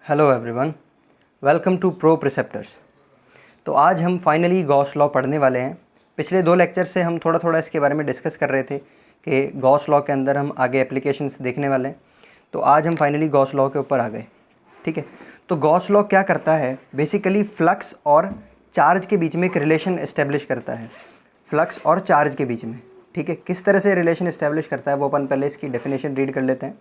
Hello everyone, welcome to pro preceptors. तो आज हम फाइनली गॉस लॉ पढ़ने वाले हैं। पिछले 2 लेक्चर से हम थोड़ा थोड़ा इसके बारे में डिस्कस कर रहे थे कि गॉस लॉ के अंदर हम आगे एप्लीकेशंस देखने वाले हैं। तो आज हम फाइनली गॉस लॉ के ऊपर आ गए। ठीक है, तो गॉस लॉ क्या करता है? बेसिकली फ्लक्स और चार्ज के बीच में एक रिलेशन इस्टेब्लिश करता है। फ्लक्स और चार्ज के बीच में, ठीक है, किस तरह से रिलेशन इस्टेब्लिश करता है वो अपन पहले इसकी डेफिनेशन रीड कर लेते हैं।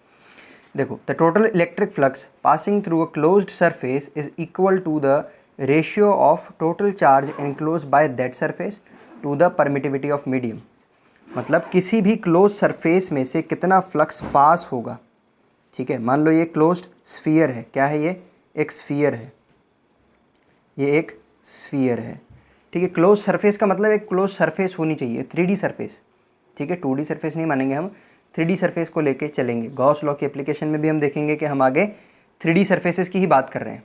देखो, the total electric flux passing through a closed surface is equal to the ratio of total charge enclose by that surface to the permittivity of medium. मतलब किसी भी क्लोज सरफेस में से कितना फ्लक्स पास होगा। ठीक है, मान लो ये क्लोज्ड स्फीयर है। क्या है ये? एक स्फीयर है। ये एक स्फीयर है। ठीक है, क्लोज सरफेस का मतलब एक क्लोज सरफेस होनी चाहिए, 3D सरफेस। ठीक है, 2D सरफेस नहीं मानेंगे हम, 3D सरफेस को लेके चलेंगे। गॉस लॉ की एप्लीकेशन में भी हम देखेंगे कि हम आगे 3D सरफेसेस की ही बात कर रहे हैं।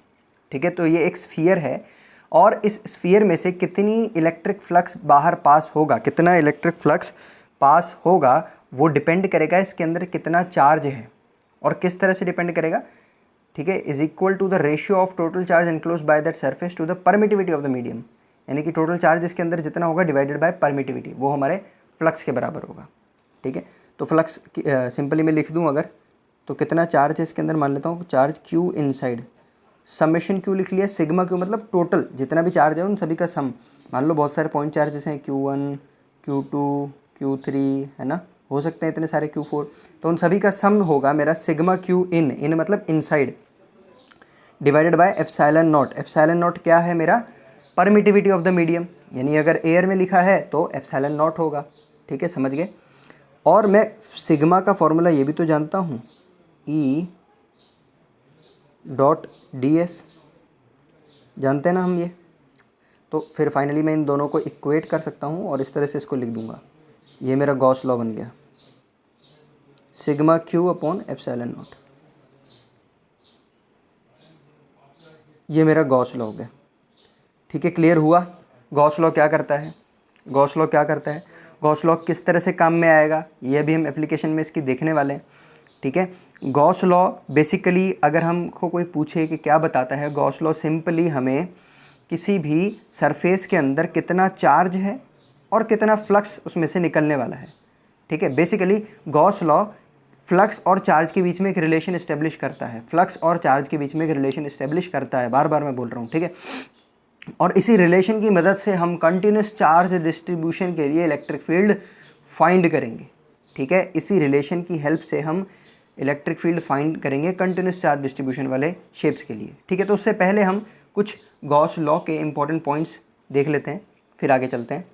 ठीक है, तो ये एक स्फीयर है और इस स्फीयर में से कितनी इलेक्ट्रिक फ्लक्स बाहर पास होगा, कितना इलेक्ट्रिक फ्लक्स पास होगा, वो डिपेंड करेगा इसके अंदर कितना चार्ज है। और किस तरह से डिपेंड करेगा? ठीक है, is equal to the ratio of total charge enclose by that surface to the permittivity of the medium. यानी कि टोटल चार्ज इसके अंदर जितना होगा डिवाइडेड बाय परमिटिविटी, वो हमारे फ्लक्स के बराबर होगा। ठीक है, तो फ्लक्स सिंपली मैं लिख दूं अगर, तो कितना चार्ज है इसके अंदर, मान लेता हूँ charge Q inside, summation Q लिख लिया, सिग्मा Q मतलब टोटल जितना भी चार्ज है उन सभी का सम। मान लो बहुत सारे पॉइंट चार्जेस हैं, Q1, Q2, Q3, है ना, हो सकते हैं इतने सारे Q4, तो उन सभी का सम होगा मेरा सिग्मा Q इन मतलब inside, divided by epsilon not. Epsilon not क्या है मेरा? परमिटिविटी ऑफ द मीडियम, यानी अगर एयर में लिखा है तो एप्सिलॉन नॉट होगा। ठीक है, समझ गए। और मैं सिग्मा का फॉर्मूला ये भी तो जानता हूँ, E.ds, जानते हैं ना हम ये। तो फिर फाइनली मैं इन दोनों को इक्वेट कर सकता हूँ और इस तरह से इसको लिख दूंगा। ये मेरा गॉस लॉ बन गया, sigma Q upon epsilon not. ये मेरा गॉस लॉ हो गया। ठीक है, क्लियर हुआ गॉस लॉ क्या करता है? गॉस लॉ क्या करता है, गॉस लॉ किस तरह से काम में आएगा, ये भी हम एप्लीकेशन में इसकी देखने वाले हैं। ठीक है, गॉस लॉ बेसिकली अगर हमको कोई पूछे कि क्या बताता है, गॉस लॉ सिंपली हमें किसी भी सरफेस के अंदर कितना चार्ज है और कितना फ्लक्स उसमें से निकलने वाला है। ठीक है, बेसिकली गॉस लॉ फ्लक्स और चार्ज के बीच में एक रिलेशन इस्टेब्लिश करता है। फ्लक्स और चार्ज के बीच में एक रिलेशन इस्टेब्लिश करता है, बार बार मैं बोल रहा हूँ। ठीक है, और इसी रिलेशन की मदद से हम कंटिन्यूस चार्ज डिस्ट्रीब्यूशन के लिए इलेक्ट्रिक फील्ड फाइंड करेंगे। ठीक है, इसी रिलेशन की हेल्प से हम इलेक्ट्रिक फील्ड फाइंड करेंगे कंटिन्यूस चार्ज डिस्ट्रीब्यूशन वाले शेप्स के लिए। ठीक है, तो उससे पहले हम कुछ गॉस लॉ के इंपॉर्टेंट पॉइंट्स देख लेते हैं, फिर आगे चलते हैं।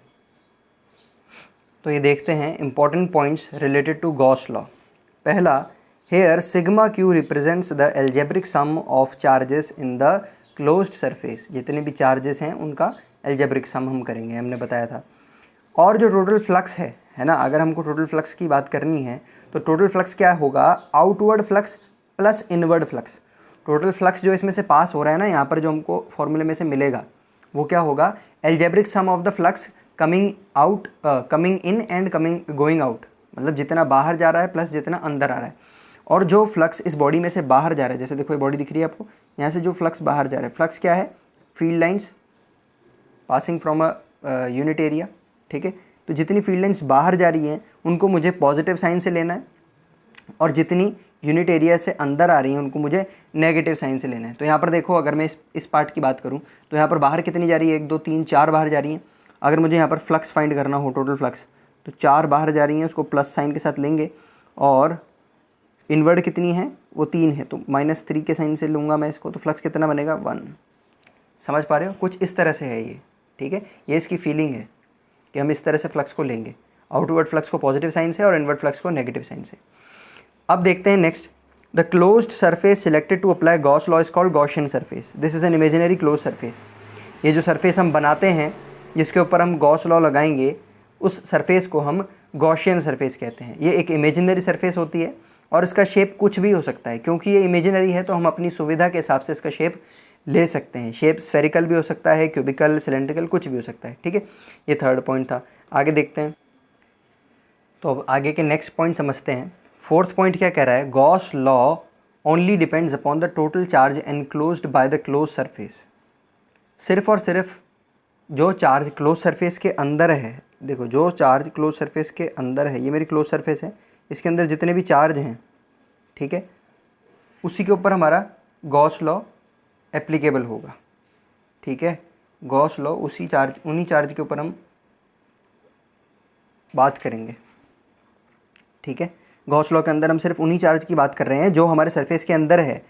तो ये देखते हैं important points related to Gauss law. पहला, here sigma Q represents the algebraic sum of charges in the closed surface. जितने भी चार्जेस हैं उनका एल्जेब्रिक सम हम करेंगे, हमने बताया था। और जो टोटल फ्लक्स है ना, अगर हमको टोटल फ्लक्स की बात करनी है तो टोटल फ्लक्स क्या होगा? Outward flux plus inward flux. Total flux जो इसमें से पास हो रहा है ना, यहाँ पर जो हमको फॉर्मूले में से मिलेगा वो क्या होगा? Algebraic sum of the flux coming out, coming in and coming going out, मतलब जितना बाहर जा रहा है प्लस जितना अंदर आ रहा है। और जो फ्लक्स इस बॉडी में से बाहर जा रहा है, जैसे देखो ये बॉडी दिख रही है आपको, यहाँ से जो फ्लक्स बाहर जा रहा है, फ्लक्स क्या है? Field lines passing from a unit area. ठीक है, तो जितनी फील्ड लाइंस बाहर जा रही हैं उनको मुझे पॉजिटिव साइन से लेना है, और जितनी यूनिट एरिया से अंदर आ रही हैं उनको मुझे नेगेटिव साइन से लेना है। तो यहाँ पर देखो, अगर मैं इस पार्ट की बात करूँ तो यहाँ पर बाहर कितनी जा रही है? 1 2 3 4 बाहर जा रही हैं। अगर मुझे यहाँ पर फ्लक्स फाइंड करना हो, टोटल फ्लक्स, तो 4 बाहर जा रही हैं, उसको प्लस साइन के साथ लेंगे। और इनवर्ड कितनी है? वो 3 है, तो -3 के साइन से लूँगा मैं इसको, तो फ्लक्स कितना बनेगा? 1। समझ पा रहे हो? कुछ इस तरह से है ये। ठीक है, ये इसकी फीलिंग है कि हम इस तरह से फ्लक्स को लेंगे, आउटवर्ड फ्लक्स को पॉजिटिव साइन से और इनवर्ड फ्लक्स को नेगेटिव साइन से। अब देखते हैं next, the closed surface selected to apply Gauss law is called Gaussian surface. This is an imaginary close surface. ये जो सरफेस हम बनाते हैं जिसके ऊपर हम गॉस लॉ लगाएंगे, उस सरफेस को हम गॉसियन सरफेस कहते हैं। ये एक इमेजिनरी सरफेस होती है और इसका शेप कुछ भी हो सकता है। क्योंकि ये इमेजिनरी है तो हम अपनी सुविधा के हिसाब से इसका शेप ले सकते हैं। शेप स्फेरिकल भी हो सकता है, क्यूबिकल, सिलेंड्रिकल, कुछ भी हो सकता है। ठीक है, ये थर्ड पॉइंट था। आगे देखते हैं, तो अब आगे के नेक्स्ट पॉइंट समझते हैं। फोर्थ पॉइंट क्या कह रहा है? Gauss law only depends upon the total charge enclosed by the close surface. सिर्फ और सिर्फ जो चार्ज क्लोज सरफेस के अंदर है, देखो जो चार्ज क्लोज सरफेस के अंदर है, ये मेरी क्लोज सरफेस है, इसके अंदर जितने भी चार्ज हैं, ठीक है, उसी के ऊपर हमारा गॉस लॉ एप्लीकेबल होगा। ठीक है, गॉस लॉ उन्हीं चार्ज के ऊपर हम बात करेंगे। ठीक है, गॉस लॉ के अंदर हम सिर्फ उन्हीं चार्ज की बात कर रहे हैं जो हमारे सरफेस के अंदर है।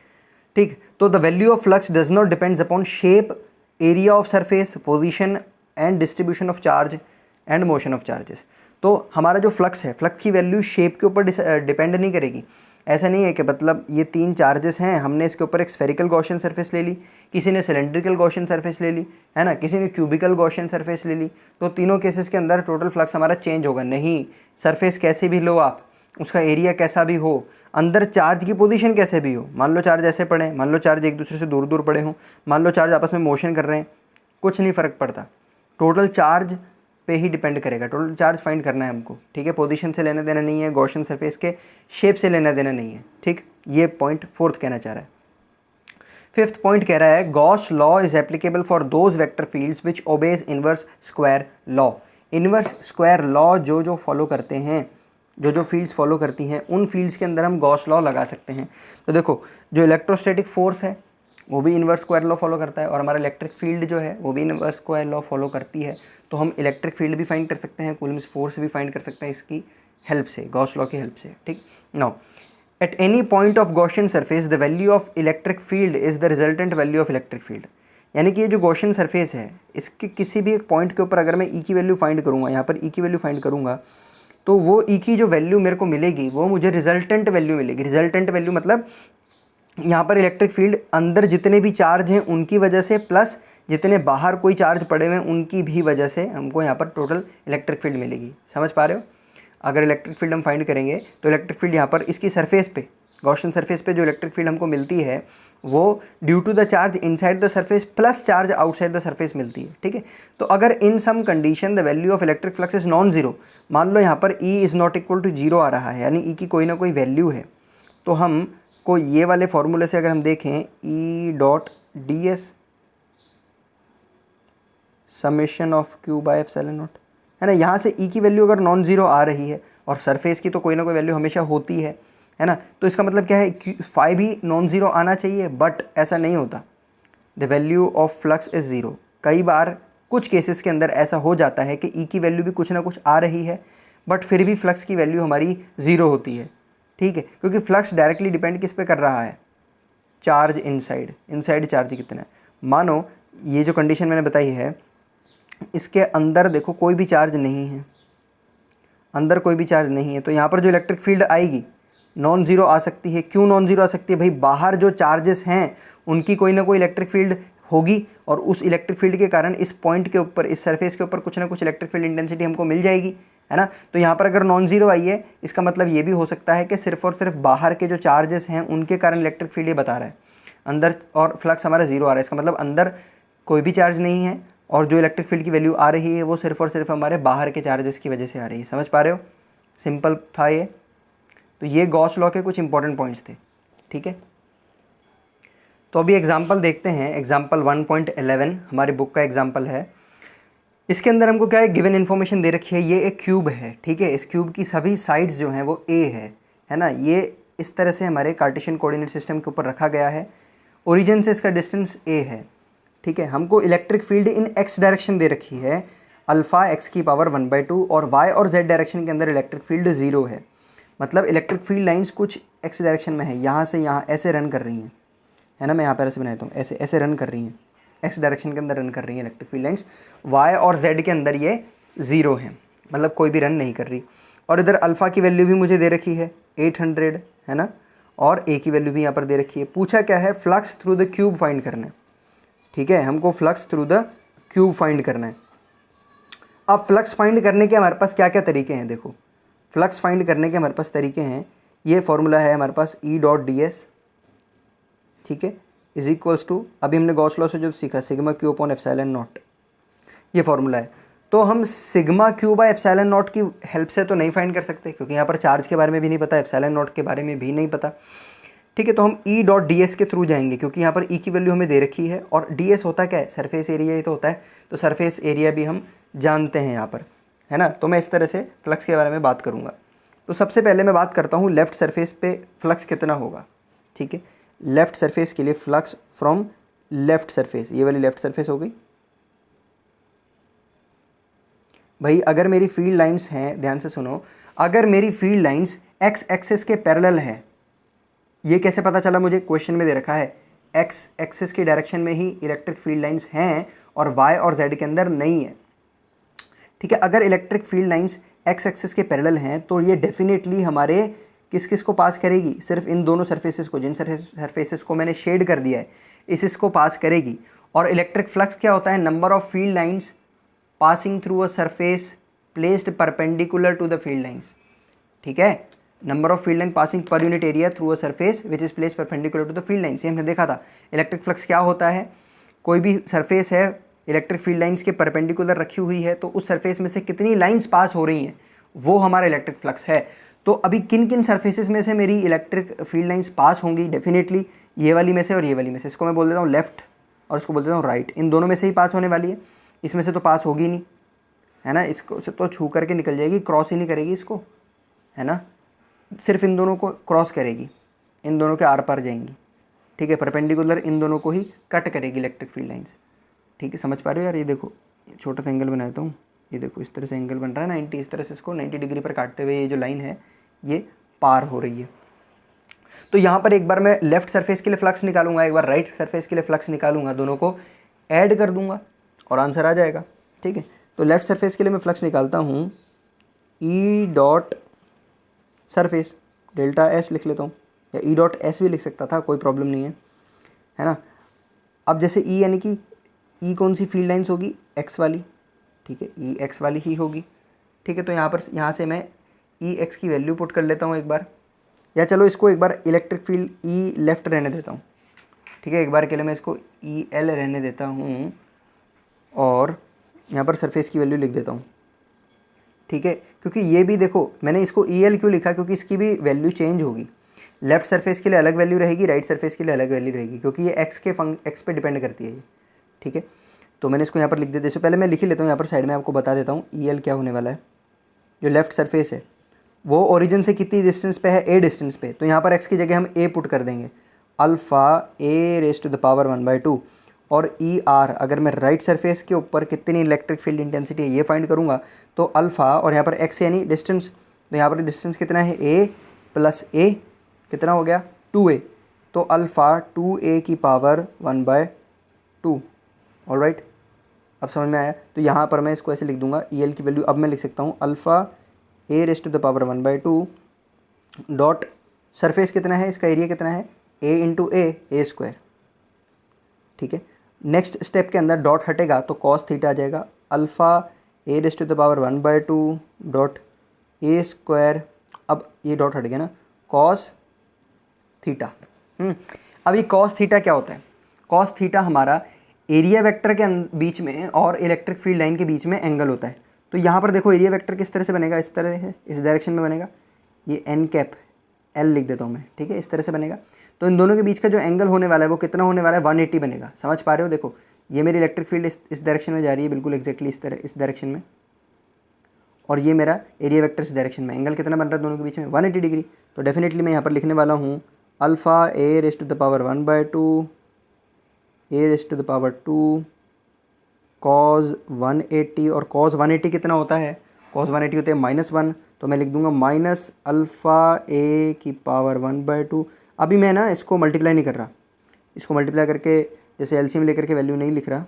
ठीक, तो the value of flux does not depends upon shape, area of surface, position and distribution of charge and motion of charges. तो हमारा जो फ्लक्स है, फ्लक्स की वैल्यू शेप के ऊपर डिपेंड नहीं करेगी। ऐसा नहीं है कि मतलब ये 3 चार्जेस हैं, हमने इसके ऊपर एक स्फेरिकल गॉसियन सरफेस ले ली, किसी ने सिलेंड्रिकल गॉसियन सरफेस ले ली, है ना, किसी ने क्यूबिकल गॉसियन सरफेस ले ली, तो तीनों केसेस के अंदर टोटल फ्लक्स हमारा चेंज होगा नहीं। सरफेस कैसे भी लो आप, उसका एरिया कैसा भी हो, अंदर चार्ज की पोजीशन कैसे भी हो, मान लो चार्ज ऐसे पड़े, मान लो चार्ज एक दूसरे से दूर दूर पड़े हों, मान लो चार्ज आपस में मोशन कर रहे हैं, कुछ नहीं फ़र्क पड़ता, टोटल चार्ज पे ही डिपेंड करेगा। टोटल चार्ज फाइंड करना है हमको। ठीक है, पोजीशन से लेना देना नहीं है, गॉसियन सरफेस के शेप से लेना देना नहीं है। ठीक, ये पॉइंट फोर्थ कहना चाह रहा है। फिफ्थ पॉइंट कह रहा है Gauss law is applicable for those vector fields which obeys inverse square law. Inverse square law जो फॉलो करते हैं, जो फील्ड्स फॉलो करती हैं, उन फील्ड्स के अंदर हम गॉस लॉ लगा सकते हैं। तो देखो, जो इलेक्ट्रोस्टैटिक फोर्स है वो भी इनवर्स स्क्वायर लॉ फॉलो करता है, और हमारा इलेक्ट्रिक फील्ड जो है वो भी इनवर्स स्क्वायर लॉ फॉलो करती है। तो हम इलेक्ट्रिक फील्ड भी फाइंड कर सकते हैं, कूलम्स फोर्स भी फाइंड कर सकते हैं इसकी हेल्प से, गॉस लॉ की हेल्प से। ठीक, now at any point of Gaussian surface the value of electric field is the resultant value of electric field. यानी कि ये जो गॉसियन सरफेस है, इसके किसी भी एक पॉइंट के ऊपर अगर मैं ई की वैल्यू फाइंड करूँगा, यहाँ पर ई की वैल्यू फाइंड करूँगा, तो वो ई की जो वैल्यू मेरे को मिलेगी वो मुझे रिजल्टेंट वैल्यू मिलेगी। रिजल्टेंट वैल्यू मतलब यहाँ पर इलेक्ट्रिक फील्ड अंदर जितने भी चार्ज हैं उनकी वजह से, प्लस जितने बाहर कोई चार्ज पड़े हुए हैं उनकी भी वजह से हमको यहाँ पर टोटल इलेक्ट्रिक फील्ड मिलेगी। समझ पा रहे हो? अगर इलेक्ट्रिक फील्ड हम फाइंड करेंगे तो इलेक्ट्रिक फील्ड यहाँ पर इसकी सरफेस पे, गॉसियन सरफेस पे जो इलेक्ट्रिक फील्ड हमको मिलती है वो due to the charge inside the surface plus charge outside the surface मिलती है। ठीक है, तो अगर in some condition the value of electric flux is non zero, मान लो यहाँ पर E is not equal to zero आ रहा है, यानी ई की कोई ना कोई वैल्यू है, तो हम को ये वाले फॉर्मूले से अगर हम देखें E dot D S summation of Q by epsilon not, है ना, यहाँ से ई की वैल्यू अगर नॉन जीरो आ रही है और सरफेस की तो कोई ना कोई वैल्यू हमेशा होती है ना, तो इसका मतलब क्या है, फाई भी नॉन ज़ीरो आना चाहिए, बट ऐसा नहीं होता। The value of flux is zero. कई बार कुछ केसेस के अंदर ऐसा हो जाता है कि ई की वैल्यू भी कुछ ना कुछ आ रही है, बट फिर भी फ्लक्स की वैल्यू हमारी ज़ीरो होती है। ठीक है, क्योंकि फ्लक्स डायरेक्टली डिपेंड किस पे कर रहा है, चार्ज इनसाइड चार्ज कितना है। मानो ये जो कंडीशन मैंने बताई है, इसके अंदर देखो कोई भी चार्ज नहीं है, अंदर कोई भी चार्ज नहीं है, तो यहाँ पर जो इलेक्ट्रिक फील्ड आएगी नॉन ज़ीरो आ सकती है। क्यों नॉन ज़ीरो आ सकती है भाई? बाहर जो चार्जेस हैं उनकी कोई ना कोई इलेक्ट्रिक फील्ड होगी, और उस इलेक्ट्रिक फील्ड के कारण इस पॉइंट के ऊपर, इस सरफेस के ऊपर कुछ ना कुछ इलेक्ट्रिक फील्ड इंटेंसिटी हमको मिल जाएगी, है ना। तो यहाँ पर अगर नॉन ज़ीरो आई है, इसका मतलब ये भी हो सकता है कि सिर्फ और सिर्फ बाहर के जो चार्जेस हैं उनके कारण इलेक्ट्रिक फील्ड ये बता रहा है, अंदर और फ्लक्स हमारा ज़ीरो आ रहा है। इसका मतलब अंदर कोई भी चार्ज नहीं है, और जो इलेक्ट्रिक फील्ड की वैल्यू आ रही है वो सिर्फ और सिर्फ हमारे बाहर के चार्जेस की वजह से आ रही है। समझ पा रहे हो? सिंपल था ये। तो ये गॉस लॉ के कुछ इंपॉर्टेंट पॉइंट्स थे। ठीक है, तो अभी एग्जांपल देखते हैं। एग्जांपल 1.11 हमारी बुक का एग्जांपल है। इसके अंदर हमको क्या है, गिवन इन्फॉर्मेशन दे रखी है। ये एक क्यूब है, ठीक है, इस क्यूब की सभी साइड्स जो हैं वो ए है ना। ये इस तरह से हमारे कार्टेशियन कोऑर्डिनेट सिस्टम के ऊपर रखा गया है। ओरिजिन से इसका डिस्टेंस ए है। ठीक है, हमको electric field in x direction दे रखी है, अल्फ़ा एक्स की पावर 1/2, और वाई और जेड डायरेक्शन के अंदर इलेक्ट्रिक फील्ड 0 है। मतलब इलेक्ट्रिक फील्ड लाइंस कुछ एक्स डायरेक्शन में है, यहाँ से यहाँ ऐसे रन कर रही हैं, है ना। मैं यहाँ पर ऐसे बनाता हूँ, ऐसे ऐसे रन कर रही हैं, एक्स डायरेक्शन के अंदर रन कर रही हैं इलेक्ट्रिक फील्ड लाइंस। वाई और जेड के अंदर ये 0 है, मतलब कोई भी रन नहीं कर रही। और इधर अल्फ़ा की वैल्यू भी मुझे दे रखी है 800, है ना, और ए की वैल्यू भी यहाँ पर दे रखी है। पूछा क्या है, flux through the cube find करना है। ठीक है, हमको flux through the cube find करना है। अब फ्लक्स फाइंड करने के हमारे पास क्या क्या तरीके हैं, देखो फ्लक्स फाइंड करने के हमारे पास तरीके हैं। ये फॉर्मूला है हमारे पास ई डॉट डी एस, ठीक है, इज इक्वल्स टू, अभी हमने गॉस लॉ से जो सीखा, sigma Q upon epsilon not, ये फॉर्मूला है। तो हम sigma Q by epsilon not की हेल्प से तो नहीं फाइंड कर सकते, क्योंकि यहाँ पर चार्ज के बारे में भी नहीं पता, एप्सिलॉन नॉट के बारे में भी नहीं पता। ठीक है। तो हम ई डॉट डी एस के थ्रू जाएंगे क्योंकि यहाँ पर ई की वैल्यू हमें दे रखी है और डी एस होता क्या है, सरफेस एरिया ही तो होता है, तो सरफेस एरिया भी हम जानते हैं यहाँ पर, है ना। तो मैं इस तरह से फ्लक्स के बारे में बात करूँगा। तो सबसे पहले मैं बात करता हूँ लेफ़्ट सरफेस पे फ्लक्स कितना होगा। ठीक है, लेफ़्ट सरफेस के लिए फ्लक्स फ्रॉम लेफ़्ट सरफेस, ये वाली लेफ़्ट सरफेस हो गई भाई। अगर मेरी फील्ड लाइंस हैं, ध्यान से सुनो, अगर मेरी फील्ड लाइंस एक्स एक्सिस के पैरेलल है, ये कैसे पता चला मुझे, क्वेश्चन में दे रखा है एक्स एक्सिस की डायरेक्शन में ही इलेक्ट्रिक फील्ड लाइंस हैं और वाई और जेड के अंदर नहीं है। ठीक है, अगर electric field lines x axis के पैरेलल हैं तो ये डेफिनेटली हमारे किस किस को पास करेगी, सिर्फ इन दोनों सरफेसेस को, जिन सरफेसेस को मैंने शेड कर दिया है इसको पास करेगी। और इलेक्ट्रिक फ्लक्स क्या होता है, number of field lines passing through a surface placed perpendicular to the field lines. ठीक है, number of field line passing per unit area through a surface which is placed perpendicular to the field lines. ये हमने देखा था। Electric flux क्या होता है, कोई भी सरफेस है इलेक्ट्रिक फील्ड लाइंस के परपेंडिकुलर रखी हुई है तो उस सरफेस में से कितनी लाइंस पास हो रही हैं वो हमारा इलेक्ट्रिक फ्लक्स है। तो अभी किन किन सरफेसेस में से मेरी इलेक्ट्रिक फील्ड लाइंस पास होंगी, डेफिनेटली ये वाली में से और ये वाली में से। इसको मैं बोल देता हूँ लेफ्ट और इसको बोल देता हूँ राइट, इन दोनों में से ही पास होने वाली है, इसमें से तो पास होगी नहीं, है ना। इसको से तो छू करके निकल जाएगी, क्रॉस ही नहीं करेगी इसको, है ना, सिर्फ इन दोनों को क्रॉस करेगी, इन दोनों के आर पार जाएंगी। ठीक है, परपेंडिकुलर इन दोनों को ही कट करेगी इलेक्ट्रिक फील्ड लाइंस। ठीक है, समझ पा रहे हो यार। ये देखो छोटा सा एंगल बनाता हूँ, ये देखो इस तरह से एंगल बन रहा है 90, इस तरह से इसको 90 डिग्री पर काटते हुए ये जो लाइन है ये पार हो रही है। तो यहाँ पर एक बार मैं लेफ्ट सरफेस के लिए फ्लक्स निकालूंगा, एक बार राइट सरफेस के लिए फ्लक्स निकालूंगा, दोनों को ऐड कर दूंगा और आंसर आ जाएगा। ठीक है, तो लेफ्ट सरफेस के लिए मैं फ्लक्स निकालता हूँ E dot surface delta S लिख लेता हूँ, या ई डॉट एस भी लिख सकता था, कोई प्रॉब्लम नहीं है ना। अब जैसे ई यानी कि ई कौन सी फील्ड लाइंस होगी, एक्स वाली। ठीक है, ई एक्स वाली ही होगी। ठीक है, तो यहाँ से मैं ई एक्स की वैल्यू पुट कर लेता हूँ एक बार, या चलो इसको एक बार इलेक्ट्रिक फील्ड ई लेफ़्ट रहने देता हूँ। ठीक है, एक बार के लिए मैं इसको ई एल रहने देता हूँ और यहाँ पर सरफेस की वैल्यू लिख देता हूँ। ठीक है, क्योंकि ये भी देखो मैंने इसको ई एल क्यों लिखा, क्योंकि इसकी भी वैल्यू चेंज होगी। लेफ्ट सरफेस के लिए अलग वैल्यू रहेगी, राइट सरफेस के लिए अलग वैल्यू रहेगी, क्योंकि ये एक्स पे डिपेंड करती है ये। ठीक है, तो मैंने इसको यहाँ पर लिख देते, इससे पहले मैं लिख ही लेता हूँ यहाँ पर साइड में, आपको बता देता हूँ ई एल क्या होने वाला है। जो लेफ्ट सरफेस है वो ओरिजिन से कितनी डिस्टेंस पे है, ए डिस्टेंस पे, तो यहाँ पर एक्स की जगह हम ए पुट कर देंगे, alpha a raise to the power 1/2। और ई आर, अगर मैं राइट सरफेस के ऊपर कितनी इलेक्ट्रिक फील्ड इंटेंसिटी है ये फाइंड करूँगा, तो अल्फ़ा और यहाँ पर एक्स यानी डिस्टेंस, तो यहाँ पर डिस्टेंस कितना है, ए प्लस ए कितना हो गया 2a, तो अल्फ़ा 2a की पावर 1/2। ऑलराइट, अब समझ में आया। तो यहाँ पर मैं इसको ऐसे लिख दूंगा, ई एल की वैल्यू अब मैं लिख सकता हूँ alpha a raise to the power 1/2 dot surface कितना है, इसका एरिया कितना है, a इंटू ए स्क्वायर। ठीक है, नेक्स्ट स्टेप के अंदर डॉट हटेगा तो कॉस थीटा आ जाएगा, alpha a raise to the power 1/2 dot a square, अब ये डॉट हट गया ना, कॉस थीटा। अब ये कॉस थीटा क्या होता है, कॉस थीटा हमारा एरिया वेक्टर के बीच में और इलेक्ट्रिक फील्ड लाइन के बीच में एंगल होता है। तो यहाँ पर देखो एरिया वेक्टर किस तरह से बनेगा, इस तरह है, इस डायरेक्शन में बनेगा, ये एन कैप एल लिख देता हूँ मैं। ठीक है, इस तरह से बनेगा। तो इन दोनों के बीच का जो एंगल होने वाला है वो कितना होने वाला है, 180 बनेगा। समझ पा रहे हो, देखो ये मेरी इलेक्ट्रिक फील्ड इस डायरेक्शन में जा रही है, बिल्कुल एग्जैक्टली इस तरह, इस डायरेक्शन में, और ये मेरा एरिया वेक्टर इस डायरेक्शन में, एंगल कितना बन रहा है दोनों के बीच में, 180 डिग्री। तो डेफिनेटली मैं यहाँ पर लिखने वाला हूँ alpha a raise to the power 1/2 a raise to the power 2 cos 180, और कॉज 180 कितना होता है, कॉज 180 होते हैं -1, तो मैं लिख दूंगा माइनस अल्फ़ा ए की पावर 1/2। अभी मैं ना इसको मल्टीप्लाई नहीं कर रहा, इसको मल्टीप्लाई करके जैसे एलसीएम लेकर के वैल्यू नहीं लिख रहा,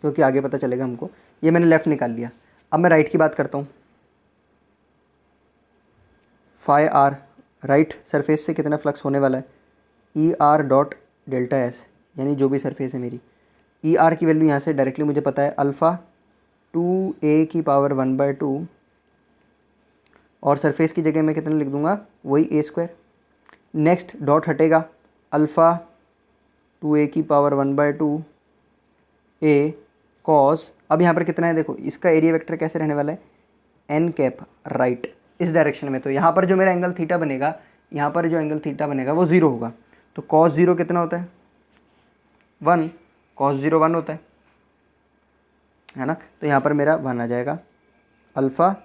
क्योंकि आगे पता चलेगा हमको। ये मैंने लेफ़्ट निकाल लिया। अब मैं राइट की बात करता हूँ, फाई आर, राइट सरफेस से कितना फ्लक्स होने वाला है, E R dot delta S, यानी जो भी सरफेस है मेरी, ई आर की वैल्यू यहाँ से डायरेक्टली मुझे पता है अल्फ़ा 2a की पावर 1/2, और सरफेस की जगह मैं कितना लिख दूंगा, वही ए स्क्वायर। नेक्स्ट डॉट हटेगा, अल्फ़ा 2a की पावर 1/2 ए कॉस, अब यहाँ पर कितना है देखो, इसका एरिया वेक्टर कैसे रहने वाला है, एन कैप राइट इस डायरेक्शन में। तो यहाँ पर जो मेरा एंगल थीटा बनेगा यहाँ पर जो एंगल थीटा बनेगा वो 0 होगा। तो cos 0 कितना होता है 1, cos 0 1 होता है ना। तो यहाँ पर मेरा 1 आ जाएगा, अल्फ़ा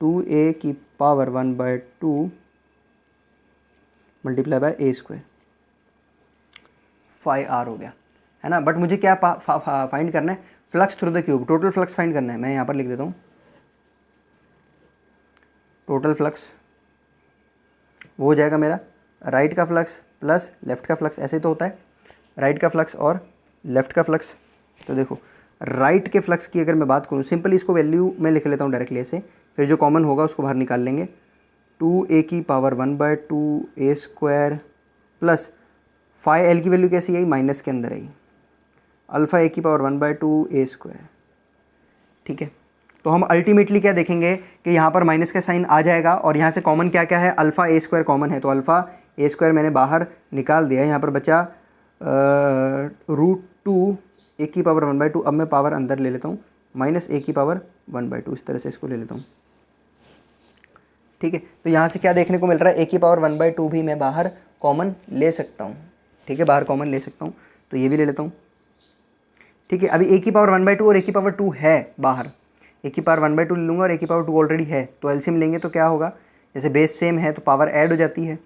2a की power 1/2 multiply by a square, phi R हो गया, है ना। बट मुझे क्या फाइंड करना है, flux through the cube, total flux find करना है। मैं यहाँ पर लिख देता हूँ टोटल फ्लक्स, वो हो जाएगा मेरा राइट का फ्लक्स प्लस लेफ़्ट का फ्लक्स, ऐसे तो होता है राइट का फ्लक्स और लेफ़्ट का फ्लक्स। तो देखो राइट के फ्लक्स की अगर मैं बात करूँ, सिंपली इसको वैल्यू मैं लिख लेता हूँ डायरेक्टली ऐसे, फिर जो कॉमन होगा उसको बाहर निकाल लेंगे। 2a की power 1/2 a square plus phi L की वैल्यू कैसी आई, माइनस के अंदर आई, अल्फ़ा a की पावर 1/2 a स्क्वायर। ठीक है, तो हम अल्टीमेटली क्या देखेंगे कि यहाँ पर माइनस का साइन आ जाएगा और यहाँ से कॉमन क्या क्या है, अल्फ़ा a स्क्वायर कॉमन है, तो अल्फ़ा a स्क्वायर मैंने बाहर निकाल दिया। यहाँ पर बचा √2 a की पावर 1/2, अब मैं पावर अंदर ले लेता हूँ, माइनस a की पावर 1/2, इस तरह से इसको ले लेता हूँ। ठीक है, तो यहाँ से क्या देखने को मिल रहा है, a की पावर 1/2 भी मैं बाहर कॉमन ले सकता हूँ। ठीक है, बाहर कॉमन ले सकता हूँ, तो ये भी ले लेता हूँ। ठीक है, अभी a की पावर 1/2 और a की पावर 2 है बाहर, a की पावर 1/2 ले लूँगा और a की पावर 2 ऑलरेडी है, तो एलसीएम लेंगे तो क्या होगा, जैसे बेस सेम है तो पावर ऐड हो जाती है,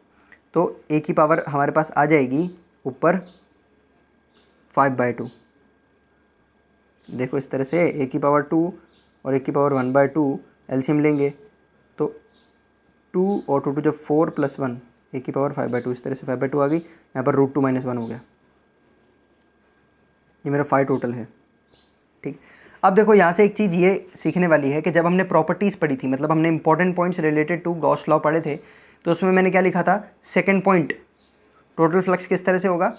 तो a की पावर हमारे पास आ जाएगी ऊपर 5/2। देखो इस तरह से a की पावर 2 और a की पावर 1/2 एलसीएम लेंगे तो 2 और 2 जब 4 + 1 a की पावर 5/2, इस तरह से 5/2 आ गई। यहाँ पर √2 - 1 हो गया, ये मेरा 5 टोटल है। ठीक, अब देखो यहाँ से एक चीज़ ये सीखने वाली है कि जब हमने प्रॉपर्टीज़ पढ़ी थी, मतलब हमने important points related to Gauss law पढ़े थे, तो उसमें मैंने क्या लिखा था, सेकंड पॉइंट टोटल फ्लक्स किस तरह से होगा,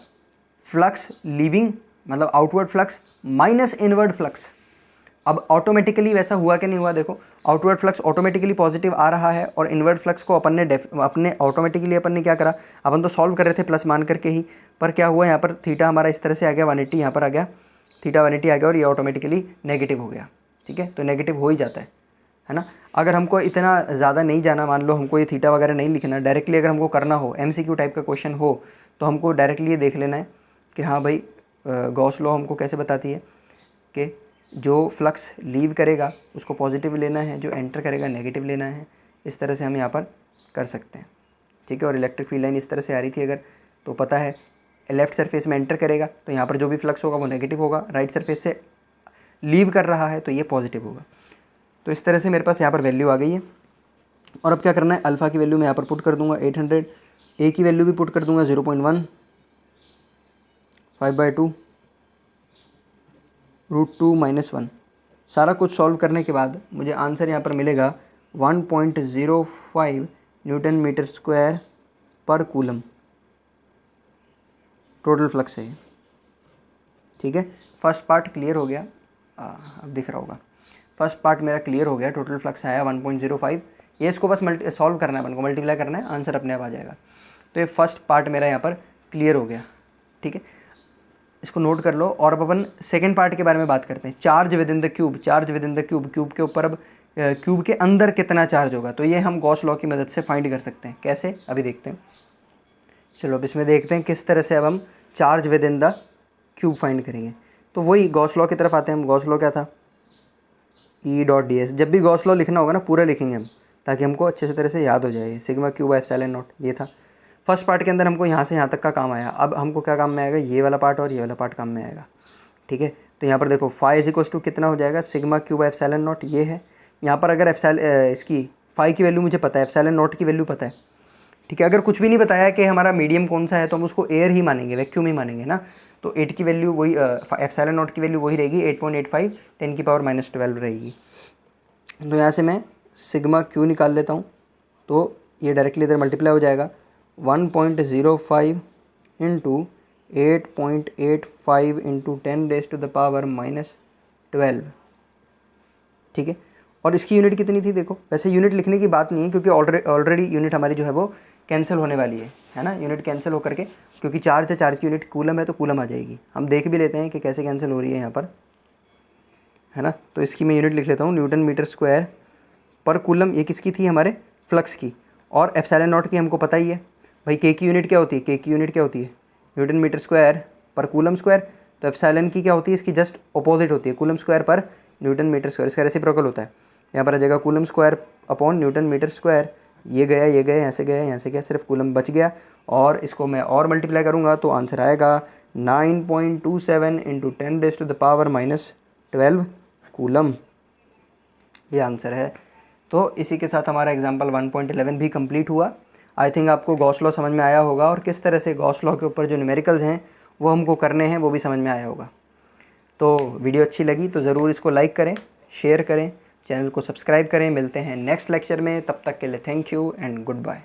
फ्लक्स लीविंग मतलब outward flux minus inward flux. अब ऑटोमेटिकली वैसा हुआ कि नहीं हुआ, देखो आउटवर्ड फ्लक्स ऑटोमेटिकली पॉजिटिव आ रहा है और इनवर्ड फ्लक्स को अपने ऑटोमेटिकली अपन ने क्या करा, अपन तो सॉल्व कर रहे थे प्लस मान करके ही, पर क्या हुआ यहाँ पर थीटा हमारा इस तरह से आ गया 180, यहाँ पर आ गया थीटा 180 आ गया और ये ऑटोमेटिकली नेगेटिव हो गया। ठीक है, तो नेगेटिव हो ही जाता है ना। अगर हमको इतना ज़्यादा नहीं जाना, मान लो हमको ये थीटा वगैरह नहीं लिखना, डायरेक्टली अगर हमको करना हो, एमसीक्यू टाइप का क्वेश्चन हो, तो हमको डायरेक्टली ये देख लेना है कि हाँ भाई गॉस लॉ हमको कैसे बताती है कि जो फ्लक्स लीव करेगा उसको पॉजिटिव लेना है, जो एंटर करेगा नेगेटिव लेना है। इस तरह से हम यहाँ पर कर सकते हैं। ठीक है, और इलेक्ट्रिक फील्ड लाइन इस तरह से आ रही थी अगर, तो पता है लेफ़्ट सरफेस में एंटर करेगा तो यहाँ पर जो भी फ्लक्स होगा वो नेगेटिव होगा, राइट सरफेस से लीव कर रहा है तो ये पॉजिटिव होगा। तो इस तरह से मेरे पास यहाँ पर वैल्यू आ गई है। और अब क्या करना है, अल्फ़ा की वैल्यू मैं यहाँ पर पुट कर दूँगा 800, ए की वैल्यू भी पुट कर दूँगा 0.1, 5/2 √2 - 1। सारा कुछ सॉल्व करने के बाद मुझे आंसर यहाँ पर मिलेगा 1.05 Newton metre square per coulomb total flux है। ठीक है, फर्स्ट पार्ट क्लियर हो गया, अब दिख रहा होगा। फर्स्ट पार्ट मेरा क्लियर हो गया, टोटल फ्लक्स आया 1.05, ये इसको बस सॉल्व करना है, अपन को मल्टीप्लाई करना है, आंसर अपने आप आ जाएगा। तो ये फर्स्ट पार्ट मेरा यहाँ पर क्लियर हो गया। ठीक है, इसको नोट कर लो। और अब अपन सेकेंड पार्ट के बारे में बात करते हैं, charge with in the cube. Charge with in the cube, cube के ऊपर अब क्यूब के अंदर कितना चार्ज होगा, तो ये हम गॉस लॉ की मदद से फाइंड कर सकते हैं। कैसे, अभी देखते हैं। चलो अब इसमें देखते हैं किस तरह से अब हम charge with in the cube find करेंगे। तो वही गॉस लॉ की तरफ आते हैं हम। गॉस लॉ क्या था, E.ds। जब भी गॉस लॉ लिखना होगा ना पूरा लिखेंगे हम, ताकि हमको अच्छे से तरह से याद हो जाए। सिग्मा क्यूब एप्सिलॉन नॉट, ये था फर्स्ट पार्ट के अंदर, हमको यहाँ से यहाँ तक का काम आया। अब हमको क्या काम में आएगा, ये वाला पार्ट और ये वाला पार्ट काम में आएगा। ठीक है, तो यहाँ पर देखो फाई = कितना हो जाएगा, सिग्मा क्यूब एप्सिलॉन नॉट, ये है। यहाँ पर अगर इसकी फाई की वैल्यू मुझे पता है, एप्सिलॉन नॉट की वैल्यू पता है। ठीक है, अगर कुछ भी नहीं बताया कि हमारा मीडियम कौन सा है, तो हम उसको एयर ही मानेंगे, वैक्यूम ही मानेंगे ना। तो 8 की वैल्यू वही, एप्सिलॉन नॉट की वैल्यू वही रहेगी, 8.85 10⁻⁻12 रहेगी। तो यहाँ से मैं सिग्मा क्यू निकाल लेता हूँ, तो ये डायरेक्टली इधर मल्टीप्लाई हो जाएगा 1.05 इंटू 8.85 इंटू 10⁻⁻12। ठीक है, और इसकी यूनिट कितनी थी, देखो वैसे यूनिट लिखने की बात नहीं है, क्योंकि ऑलरेडी यूनिट हमारी जो है वो कैंसिल होने वाली है ना। यूनिट कैंसिल होकर के, क्योंकि चार्ज है, चार्ज की यूनिट कूलम है, तो कूलम आ जाएगी। हम देख भी लेते हैं कि कैसे कैंसिल हो रही है यहाँ पर, है ना। तो इसकी मैं यूनिट लिख लेता हूँ, Newton metre square per coulomb. ये किसकी थी, हमारे फ्लक्स की। और एप्सिलॉन नॉट की हमको पता ही है भाई, के की यूनिट क्या होती है, के की यूनिट क्या होती है, newton metre square per coulomb square. तो एप्सिलॉन की क्या होती है, इसकी जस्ट अपोजिट होती है, coulomb square per newton metre square, इसका रेसिप्रोकल होता है। यहाँ पर आ जाएगा coulomb square upon newton metre square, ये गया ये गया, यहाँ से गया यहाँ से गया, सिर्फ कूलम बच गया। और इसको मैं और मल्टीप्लाई करूँगा तो आंसर आएगा 9.27 इंटू 10⁻⁻12 कूलम, ये आंसर है। तो इसी के साथ हमारा एग्जाम्पल 1.11 भी कंप्लीट हुआ। आई थिंक आपको गॉस लॉ समझ में आया होगा, और किस तरह से गॉस लॉ के ऊपर जो न्यूमेरिकल्स हैं वो हमको करने हैं वो भी समझ में आया होगा। तो वीडियो अच्छी लगी तो ज़रूर इसको लाइक करें, शेयर करें, चैनल को सब्सक्राइब करें। मिलते हैं नेक्स्ट लेक्चर में, तब तक के लिए thank you and good bye.